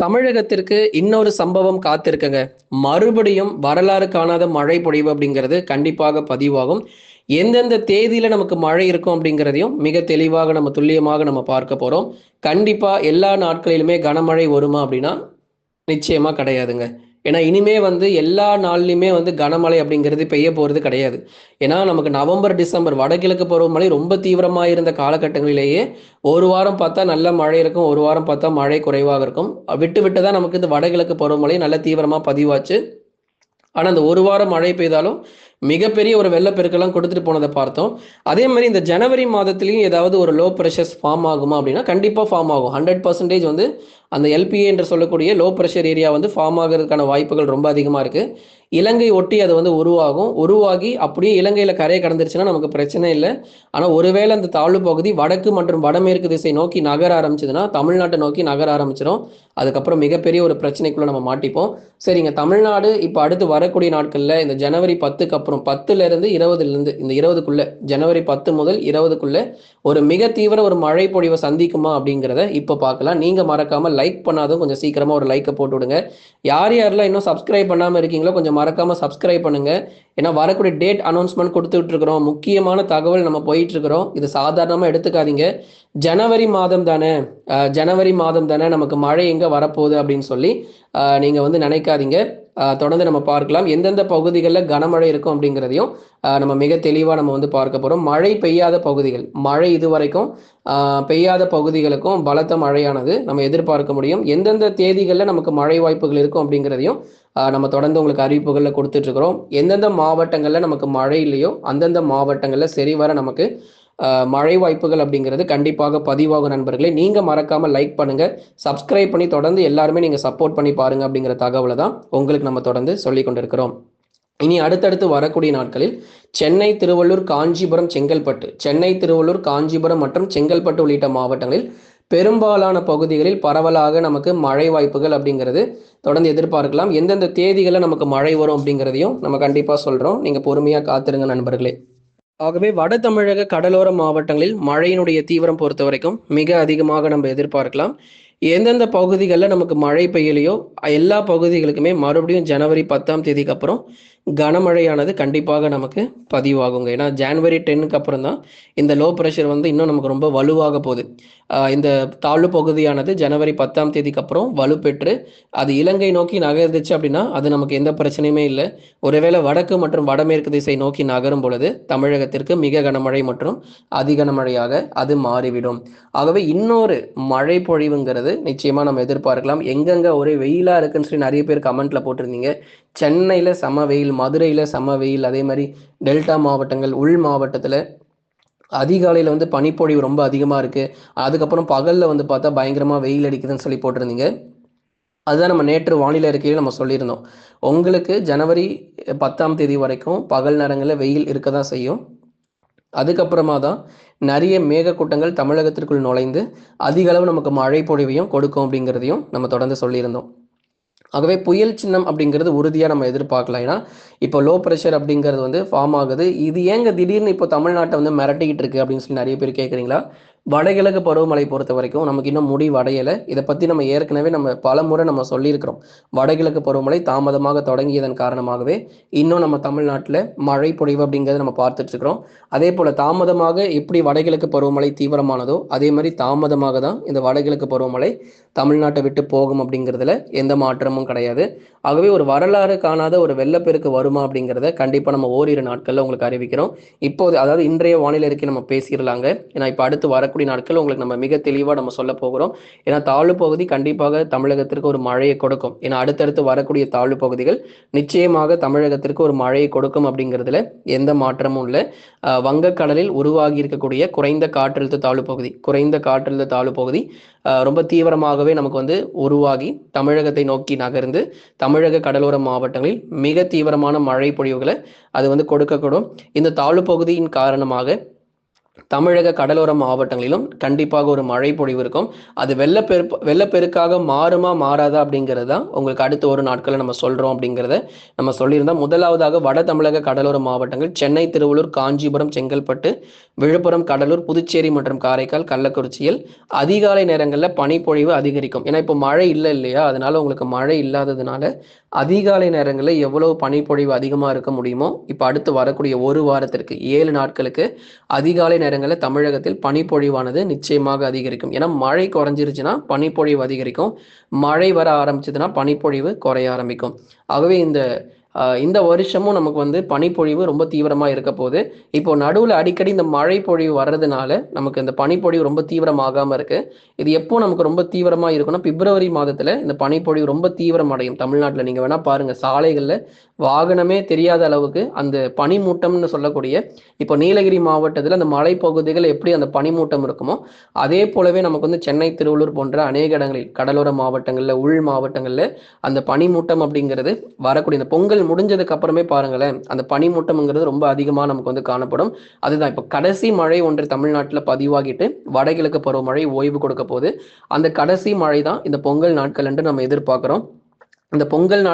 தமிழகத்திற்கு இன்னொரு சம்பவம் காத்திருக்குங்க. மறுபடியும் வரலாறு காணாத மழை பொழிவு அப்படிங்கிறது கண்டிப்பாக பதிவாகும். எந்தெந்த தேதியில நமக்கு மழை இருக்கும் அப்படிங்கிறதையும் மிக தெளிவாக நம்ம துல்லியமாக நம்ம பார்க்க போறோம். கண்டிப்பா எல்லா நாட்களிலுமே கனமழை வருமா அப்படின்னா, நிச்சயமா கிடையாதுங்க. ஏன்னா இனிமே எல்லா நாள்லயுமே கனமழை அப்படிங்கிறது பெய்ய போறது கிடையாது. ஏன்னா நமக்கு நவம்பர், டிசம்பர் வடகிழக்கு பருவமழை ரொம்ப தீவிரமா இருந்த காலகட்டங்களிலேயே, ஒரு வாரம் பார்த்தா நல்ல மழை இருக்கும். ஒரு வாரம் பார்த்தா மழை குறைவாக இருக்கும். விட்டு விட்டு தான் நமக்கு இந்த வடகிழக்கு பருவமழை நல்ல தீவிரமா பதிவாச்சு. ஆனா, அந்த ஒரு வாரம் மழை பெய்தாலும், மிகப்பெரிய ஒரு வெள்ளப்பெருக்கெல்லாம் கொடுத்துட்டு போனத பார்த்தோம். அதே மாரி இந்த ஜனவரி மாதத்திலயும் ஏதாவது ஒரு லோ பிரஷர்ஸ் ஃபார்ம் ஆகுமா அப்படின்னா, கண்டிப்பா ஃபார்ம் ஆகும். 100% அந்த எல்பிஏ என்று சொல்லக்கூடிய லோ பிரஷர் ஏரியா ஃபார்ம் ஆகுறதுக்கான வாய்ப்புகள் ரொம்ப அதிகமா இருக்கு. இலங்கை ஒட்டி அது உருவாகும். உருவாகி அப்படியே இலங்கையில கரைய கடந்துருச்சுன்னா நமக்கு பிரச்சனை இல்ல. ஆனா, ஒருவேளை அந்த தாழ்வு பகுதி வடக்கு மற்றும் வடமேற்கு திசை நோக்கி நகர ஆரம்பிச்சதுன்னா, தமிழ்நாட்ட நோக்கி நகர ஆரம்பிச்சுரும். அதுக்கப்புறம் மிகப்பெரிய ஒரு பிரச்சனைக்குள்ள நம்ம மாட்டிப்போம். சரிங்க. தமிழ்நாடு இப்ப அடுத்து வரக்கூடிய நாட்கள்ல இந்த ஜனவரி 10க்கு அப்புறம் 10லிருந்து 20லிருந்து இந்த 20க்குள்ள ஜனவரி 10 முதல் 20க்குள்ள ஒரு மிக தீவிர ஒரு மழை பொழிவை சந்திக்குமா அப்படிங்கிறத இப்ப பார்க்கலாம். நீங்க மறக்காம லைக் பண்ணாதும் கொஞ்சம் சீக்கிரமா ஒரு லைக்க போட்டு விடுங்க. யார் யாரெல்லாம் இன்னும் சப்ஸ்கிரைப் பண்ணாம இருக்கீங்களோ கொஞ்சம் மறக்காம சப்ஸ்கிரைப் பண்ணுங்க. ஏன்னா வரக்கூடிய டேட் அனௌன்ஸ்மெண்ட் கொடுத்துட்டு இருக்கிறோம். முக்கியமான தகவல் நம்ம போயிட்டு இருக்கிறோம். இது சாதாரணமா எடுத்துக்காதீங்க. ஜனவரி மாதம் தானே, ஜனவரி மாதம் தானே நமக்கு மழை எங்க வரப்போகுது அப்படின்னு சொல்லி நீங்க நினைக்காதீங்க. தொடர்ந்து நம்ம பார்க்கலாம். எந்தெந்த பகுதிகளில் கனமழை இருக்கும் அப்படிங்கிறதையும் நம்ம மிக தெளிவாக நம்ம பார்க்க போகிறோம். மழை பெய்யாத பகுதிகள், மழை இதுவரைக்கும் பெய்யாத பகுதிகளுக்கும் பலத்த மழையானது நம்ம எதிர்பார்க்க முடியும். எந்தெந்த தேதிகளில் நமக்கு மழை வாய்ப்புகள் இருக்கும் அப்படிங்கிறதையும் நம்ம தொடர்ந்து உங்களுக்கு அறிவிப்புகளில் கொடுத்துட்டு இருக்கிறோம். எந்தெந்த மாவட்டங்களில் நமக்கு மழை இல்லையோ அந்தந்த மாவட்டங்களில் சரிவர நமக்கு மழை வாய்ப்புகள் அப்படிங்கிறது கண்டிப்பாக பதிவாகும் நண்பர்களே. நீங்க மறக்காம லைக் பண்ணுங்க, சப்ஸ்கிரைப் பண்ணி தொடர்ந்து எல்லாருமே நீங்க சப்போர்ட் பண்ணி பாருங்க அப்படிங்கிற தகவலை தான் உங்களுக்கு நம்ம தொடர்ந்து சொல்லி கொண்டிருக்கிறோம். இனி அடுத்தடுத்து வரக்கூடிய நாட்களில் சென்னை, திருவள்ளூர், காஞ்சிபுரம், செங்கல்பட்டு, சென்னை, திருவள்ளூர், காஞ்சிபுரம் மற்றும் செங்கல்பட்டு உள்ளிட்ட மாவட்டங்களில் பெரும்பாலான பகுதிகளில் பரவலாக நமக்கு மழை வாய்ப்புகள் அப்படிங்கிறது தொடர்ந்து எதிர்பார்க்கலாம். எந்தெந்த தேதிகளில் நமக்கு மழை வரும் அப்படிங்கிறதையும் நம்ம கண்டிப்பா சொல்றோம். நீங்க பொறுமையா காத்திருங்க நண்பர்களே. ஆகவே வட தமிழக கடலோர மாவட்டங்களில் மழையினுடைய தீவிரம் பொறுத்த வரைக்கும் மிக அதிகமாக நம்ம எதிர்பார்க்கலாம். எந்தெந்த பகுதிகளில் நமக்கு மழை பெய்யலையோ எல்லா பகுதிகளுக்குமே மறுபடியும் ஜனவரி 10ஆம் தேதிக்கு அப்புறம் கனமழையானது கண்டிப்பாக நமக்கு பதிவாகுங்க. ஏன்னா ஜான்வரி 10க்கு அப்புறம் தான் இந்த லோ ப்ரெஷர் இன்னும் நமக்கு ரொம்ப வலுவாக போகுது. இந்த தாழ்வு பகுதியானது ஜனவரி 10ஆம் தேதிக்கு அப்புறம் வலுப்பெற்று அது இலங்கை நோக்கி நகர்ந்துச்சு அப்படின்னா அது நமக்கு எந்த பிரச்சனையுமே இல்லை. ஒருவேளை வடக்கு மற்றும் வடமேற்கு திசை நோக்கி நகரும் பொழுது தமிழகத்திற்கு மிக கனமழை மற்றும் அதி கனமழையாக அது மாறிவிடும். ஆகவே இன்னொரு மழை பொழிவுங்கிறது நிச்சயமா நம்ம எதிர்பார்க்கலாம். எங்கெங்க ஒரே வெயிலா இருக்குன்னு சொல்லி நிறைய பேர் கமெண்ட்ல போட்டிருந்தீங்க. சென்னையில செம வெயில், மதுரையில செம வெயில், அதே மாதிரி டெல்டா மாவட்டங்கள், உள் மாவட்டத்துல அதிகாலையில பனிப்பொழிவு ரொம்ப அதிகமா இருக்கு. அதுக்கப்புறம் பகல்ல பார்த்தா பயங்கரமா வெயில் அடிக்குதுன்னு சொல்லி போட்டிருந்தீங்க. அதுதான் நம்ம நேற்று வானிலை அறிக்கையில் நம்ம சொல்லியிருந்தோம். உங்களுக்கு ஜனவரி 10ஆம் தேதி வரைக்கும் பகல் நேரங்களில் வெயில் இருக்க தான் செய்யும். அதுக்கப்புறமா தான் நிறைய மேகக்கூட்டங்கள் தமிழகத்திற்குள் நுழைந்து அதிக அளவு நமக்கு மழை பொழிவையும் கொடுக்கும் அப்படிங்கிறதையும் நம்ம தொடர்ந்து சொல்லியிருந்தோம். ஆகவே புயல் சின்னம் அப்படிங்கிறது உறுதியாக நம்ம எதிர்பார்க்கலாம். ஏன்னா இப்போ லோ ப்ரெஷர் அப்படிங்கிறது ஃபார்ம் ஆகுது. இது ஏங்க திடீர்னு இப்போ தமிழ்நாட்டை மிரட்டிக்கிட்டு இருக்கு அப்படின்னு சொல்லி நிறைய பேர் கேட்குறீங்களா? வடகிழக்கு பருவமழை பொறுத்த வரைக்கும் நமக்கு இன்னும் முடிவடையலை. இதை பற்றி நம்ம ஏற்கனவே நம்ம பல முறை நம்ம சொல்லியிருக்கிறோம். வடகிழக்கு பருவமழை தாமதமாக தொடங்கியதன் காரணமாகவே இன்னும் நம்ம தமிழ்நாட்டில் மழை பொழிவு அப்படிங்கிறத நம்ம பார்த்துட்டு இருக்கிறோம். அதே போல் தாமதமாக எப்படி வடகிழக்கு பருவமழை தீவிரமானதோ அதே மாதிரி தாமதமாக தான் இந்த வடகிழக்கு பருவமழை தமிழ்நாட்டை விட்டு போகும் அப்படிங்கிறதுல எந்த மாற்றமும் கிடையாது. ஆகவே ஒரு வரலாறு காணாத ஒரு வெள்ளப்பெருக்கு வருமா அப்படிங்கிறத கண்டிப்பாக நம்ம ஓரிரு நாட்களில் உங்களுக்கு அறிவிக்கிறோம். இப்போது அதாவது இன்றைய வானிலை அறிக்கை நம்ம பேசிடலாங்க. ஏன்னா இப்போ அடுத்து வரக்கூடிய நாட்கள் உங்களுக்கு நம்ம மிக தெளிவாக நம்ம சொல்ல போகிறோம். ஏன்னா தாழ்வு பகுதி கண்டிப்பாக தமிழகத்திற்கு ஒரு மழையை கொடுக்கும். ஏன்னா அடுத்தடுத்து வரக்கூடிய தாழ்வு பகுதிகள் நிச்சயமாக தமிழகத்திற்கு ஒரு மழையை கொடுக்கும் அப்படிங்கிறதுல எந்த மாற்றமும் இல்லை. வங்கக்கடலில் உருவாகி இருக்கக்கூடிய குறைந்த காற்றழுத்த தாழ்வு பகுதி, குறைந்த காற்றழுத்த தாழ்வு பகுதி ரொம்ப தீவிரமாகவே நமக்கு உருவாகி தமிழகத்தை நோக்கி நகர்ந்து தமிழக கடலோர மாவட்டங்களில் மிக தீவிரமான மழை பொழிவுகளை அது கொடுக்கக்கூடும். இந்த தாழ்வு பகுதியின் காரணமாக தமிழக கடலோர மாவட்டங்களிலும் கண்டிப்பாக ஒரு மழை பொழிவு இருக்கும். அது வெள்ளப்பெருக்காக மாறுமா மாறாதா அப்படிங்கிறது தான் உங்களுக்கு அடுத்த ஒரு நாட்களில் நம்ம சொல்றோம் அப்படிங்கிறத நம்ம சொல்லியிருந்தோம். முதலாவதாக வட தமிழக கடலோர மாவட்டங்கள் சென்னை, திருவள்ளூர், காஞ்சிபுரம், செங்கல்பட்டு, விழுப்புரம், கடலூர், புதுச்சேரி மற்றும் காரைக்கால், கள்ளக்குறிச்சியில் அதிகாலை நேரங்களில் பனிப்பொழிவு அதிகரிக்கும். ஏன்னா இப்போ மழை இல்லை இல்லையா, அதனால உங்களுக்கு மழை இல்லாததுனால அதிகாலை நேரங்களில் எவ்வளவு பனிப்பொழிவு அதிகமாக இருக்க முடியுமோ இப்போ அடுத்து வரக்கூடிய ஒரு வாரத்திற்கு 7 நாட்களுக்கு அதிகாலை நேரங்களில் தமிழகத்தில் பனிப்பொழிவானது நிச்சயமாக அதிகரிக்கும். ஏன்னா மழை குறைஞ்சிருச்சுன்னா பனிப்பொழிவு அதிகரிக்கும், மழை வர ஆரம்பிச்சதுன்னா பனிப்பொழிவு குறைய ஆரம்பிக்கும். ஆகவே இந்த வருஷமும் நமக்கு வந்து பனிப்பொழிவு ரொம்ப தீவிரமா இருக்க போகுது. இப்போ நடுவில் அடிக்கடி இந்த மழை பொழிவு வர்றதுனால நமக்கு இந்த பனிப்பொழிவு ரொம்ப தீவிரமாகாம இருக்கு. இது எப்போ நமக்கு ரொம்ப தீவிரமா இருக்குன்னா பிப்ரவரி மாதத்துல இந்த பனிப்பொழிவு ரொம்ப தீவிரம் அடையும். தமிழ்நாட்டில் நீங்க வேணா பாருங்க, சாலைகள்ல வாகனமே தெரியாத அளவுக்கு அந்த பனிமூட்டம்னு சொல்லக்கூடிய, இப்போ நீலகிரி மாவட்டத்தில் அந்த மலைப்பகுதிகள் எப்படி அந்த பனிமூட்டம் இருக்குமோ அதே போலவே நமக்கு வந்து சென்னை, திருவள்ளூர் போன்ற அநேக இடங்களில் கடலோர மாவட்டங்கள்ல, உள் மாவட்டங்கள்ல அந்த பனிமூட்டம் அப்படிங்கிறது வரக்கூடிய இந்த பொங்கல் முடிஞ்சதுக்கு அப்புறமே பாருங்களேன், அந்த பனிமூட்டம்ங்கிறது ரொம்ப அதிகமா நமக்கு வந்து காணப்படும். அதுதான் இப்போ கடைசி மழை ஒன்று தமிழ்நாட்டில் பதிவாகிட்டு வடகிழக்கு பருவமழை ஓய்வு கொடுக்க போகுது. அந்த கடைசி மழை தான் இந்த பொங்கல் நாட்கள் என்று நம்ம எதிர்பார்க்கிறோம். இந்த பொங்கல்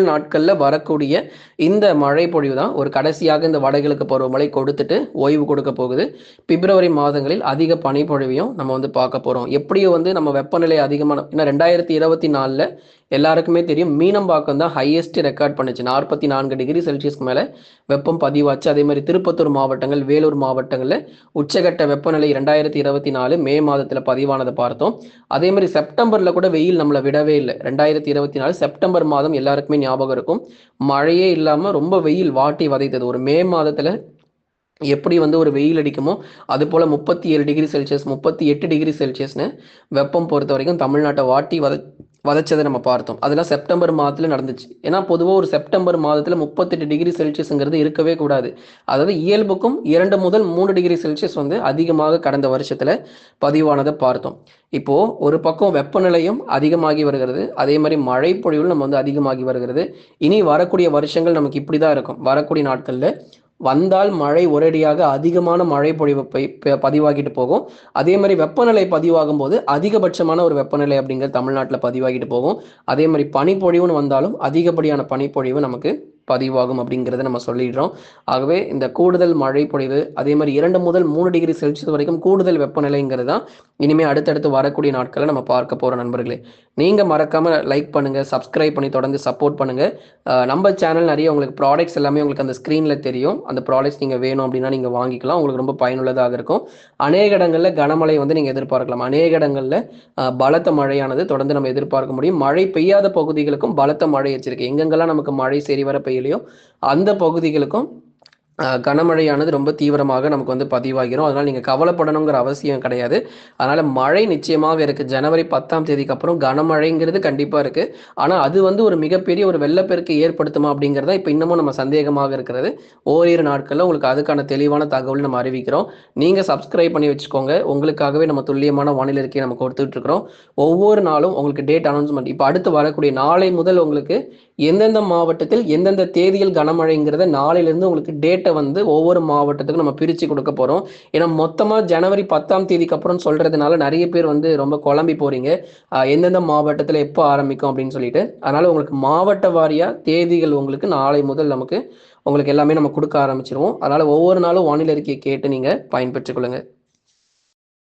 நாட்கள்ல வரக்கூடிய இந்த மழை பொழிவு தான் ஒரு கடைசியாக இந்த வடகிழக்கு பருவமழை கொடுத்துட்டு ஓய்வு கொடுக்க போகுது. பிப்ரவரி மாதங்களில் அதிக பனிப்பொழிவையும் நம்ம வந்து பார்க்க போறோம். எப்படியும் வந்து நம்ம வெப்பநிலை அதிகமான, ஏன்னா 2024ல எல்லாருக்குமே தெரியும் மீனம்பாக்கம் தான் ஹையஸ்ட் ரெக்கார்ட் பண்ணுச்சு. 44 டிகிரி செல்சியஸ்க்கு மேல வெப்பம் பதிவாச்சு. அதே மாதிரி திருப்பத்தூர் மாவட்டங்கள், வேலூர் மாவட்டங்கள்ல உச்சகட்ட வெப்பநிலை 2024 மே மாதத்துல பதிவானதை பார்த்தோம். அதே மாதிரி செப்டம்பர்ல கூட வெயில் நம்மளை விடவே இல்லை. 2024 செப்டம்பர் மாதம் எல்லாருக்குமே ஞாபகம் இருக்கும், மழையே இல்லாம ரொம்ப வெயில் வாட்டி வதைத்தது. ஒரு மே மாதத்துல எப்படி வந்து ஒரு வெயில் அடிக்குமோ அது போல 37 டிகிரி செல்சியஸ், 38 டிகிரி செல்சியஸ்னு வெப்பம் பொறுத்த வரைக்கும் தமிழ்நாட்டை வாட்டி வதைச்சதை நம்ம பார்த்தோம். அதெல்லாம் செப்டம்பர் மாதத்துல நடந்துச்சு. ஏன்னா பொதுவாக ஒரு செப்டம்பர் மாதத்துல 38 டிகிரி செல்சியஸ்ங்கிறது இருக்கவே கூடாது. அதாவது இயல்புக்கும் 2 முதல் 3 டிகிரி செல்சியஸ் வந்து அதிகமாக கடந்த வருஷத்துல பதிவானதை பார்த்தோம். இப்போ ஒரு பக்கம் வெப்பநிலையும் அதிகமாகி வருகிறது, அதே மாதிரி மழை பொழிவும் நம்ம வந்து அதிகமாகி வருகிறது. இனி வரக்கூடிய வருஷங்கள் நமக்கு இப்படிதான் இருக்கும். வரக்கூடிய நாட்கள்ல வந்தால் மழை ஒரேடியாக அதிகமான மழை பொழிவு பதிவாகிட்டு போகும். அதே மாதிரி வெப்பநிலை பதிவாகும் போது அதிகபட்சமான ஒரு வெப்பநிலை அப்படிங்கிறது தமிழ்நாட்டில் பதிவாகிட்டு போகும். அதே மாதிரி பனிப்பொழிவுன்னு வந்தாலும் அதிகப்படியான பனிப்பொழிவு நமக்கு பதிவாகும் அப்படிங்கிறத நம்ம சொல்லிடுறோம். ஆகவே இந்த கூடுதல் மழை பொழிவு, அதே மாதிரி 2 முதல் 3 டிகிரி செல்சியஸ் வரைக்கும் கூடுதல் வெப்பநிலைங்கிறது தான் இனிமே அடுத்தடுத்து வரக்கூடிய நாட்களை நம்ம பார்க்க போறோம் நண்பர்களே. நீங்க மறக்காம லைக் பண்ணுங்க, சப்ஸ்கிரைப் பண்ணி தொடர்ந்து சப்போர்ட் பண்ணுங்க. நம்ம சேனல் நிறைய உங்களுக்கு ப்ராடக்ட்ஸ் எல்லாமே உங்களுக்கு அந்த ஸ்க்ரீன்ல தெரியும். அந்த ப்ராடக்ட்ஸ் நீங்க வேணும் அப்படின்னா நீங்க வாங்கிக்கலாம், உங்களுக்கு ரொம்ப பயனுள்ளதாக இருக்கும். அநேக இடங்கள்ல கனமழை வந்து நீங்க எதிர்பார்க்கலாம். அநேக இடங்கள்ல பலத்த மழையானது தொடர்ந்து நம்ம எதிர்பார்க்க முடியும். மழை பெய்யாத பகுதிகளுக்கும் பலத்த மழை எச்சரிக்கை, எங்கெங்கெல்லாம் நமக்கு மழை சரிவர பெய்யலையோ அந்த பகுதிகளுக்கும் கனமழையானது ரொம்ப தீவிரமாக நமக்கு வந்து பதிவாகிரும். அதனால் நீங்கள் கவலைப்படணுங்கிற அவசியம் கிடையாது. அதனால் மழை நிச்சயமாக இருக்குது. ஜனவரி 10ஆம் தேதிக்கு அப்புறம் கனமழைங்கிறது கண்டிப்பாக இருக்குது. ஆனால் அது வந்து ஒரு மிகப்பெரிய ஒரு வெள்ளப்பெருக்கு ஏற்படுத்துமா அப்படிங்கிறத இப்போ இன்னமும் நம்ம சந்தேகமாக இருக்கிறது. ஓரிரு நாட்களில் உங்களுக்கு அதுக்கான தெளிவான தகவல் நம்ம அறிவிக்கிறோம். நீங்கள் சப்ஸ்கிரைப் பண்ணி வச்சுக்கோங்க. உங்களுக்காகவே நம்ம துல்லியமான வானிலை அறிக்கையை நம்ம கொடுத்துட்ருக்குறோம். ஒவ்வொரு நாளும் உங்களுக்கு டேட் அனௌன்ஸ்மெண்ட், இப்போ அடுத்து வரக்கூடிய நாளை முதல் உங்களுக்கு எந்தெந்த மாவட்டத்தில் எந்தெந்த தேதியில் கனமழைங்கிறத நாளையிலிருந்து உங்களுக்கு டேட்டை வந்து ஒவ்வொரு மாவட்டத்துக்கும் நம்ம பிரித்து கொடுக்க போகிறோம். ஏன்னா மொத்தமாக ஜனவரி 10ஆம் தேதிக்கு அப்புறம் சொல்கிறதுனால நிறைய பேர் வந்து ரொம்ப குழம்பி போகிறீங்க, எந்தெந்த மாவட்டத்தில் எப்போ ஆரம்பிக்கும் அப்படின்னு சொல்லிட்டு. அதனால் உங்களுக்கு மாவட்ட வாரியாக தேதிகள் உங்களுக்கு நாளை முதல் உங்களுக்கு எல்லாமே நம்ம கொடுக்க ஆரம்பிச்சிருவோம். அதனால் ஒவ்வொரு நாளும் வானிலை அறிக்கையை கேட்டு நீங்கள் பயன்பெற்றுக் கொள்ளுங்கள்.